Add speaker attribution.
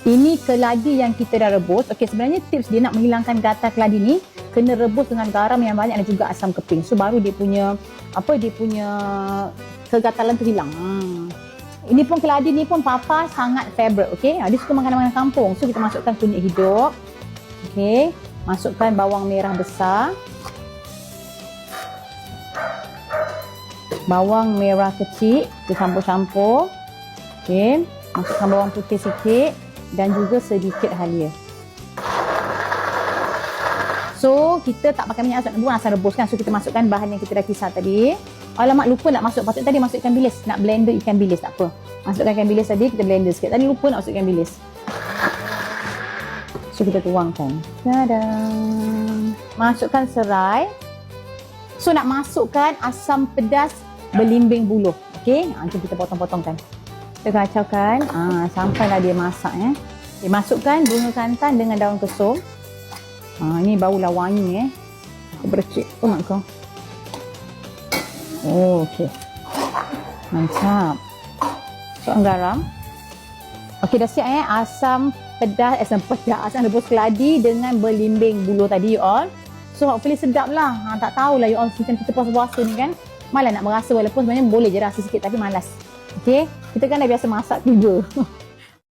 Speaker 1: Ini keladi yang kita dah rebus. Okey, sebenarnya tips dia nak menghilangkan gatal keladi ni kena rebus dengan garam yang banyak dan juga asam keping. So baru dia punya kegatalan tu hilang. Ini pun keladi ni pun papa sangat favorite, okey. Dia suka makanan-makanan kampung. So kita masukkan kunyit hidup. Okey, masukkan bawang merah besar. Bawang merah kecil, kita campur-campur. Okey, masukkan bawang putih sikit dan juga sedikit halia. So, kita tak pakai minyak asam rebus kan. So, kita masukkan bahan yang kita dah kisar tadi. Alamak, lupa nak masuk. Patut tadi masuk ikan bilis. Nak blender ikan bilis, tak apa. Masukkan ikan bilis tadi, kita blender sikit. Tadi lupa nak masuk ikan bilis. So, kita tuangkan. Tada! Masukkan serai. So, nak masukkan asam pedas belimbing buluh. Okey, nanti kita potong-potongkan. Kita kacaukan sampailah dia masak. Okay, masukkan bunga santan dengan daun kesum. Ini baulah wangi. Aku bercik. Oh mak kau. Oh, okey. Mantap. Masukkan garam. Okey, dah siap asam rebus keladi dengan belimbing buluh tadi you all. So hopefully sedap lah. Tak tahulah you all macam kita puasa-puasa ni kan. Malah nak merasa walaupun sebenarnya boleh je rasa sikit tapi malas. Okey, kita kan dah biasa masak 3.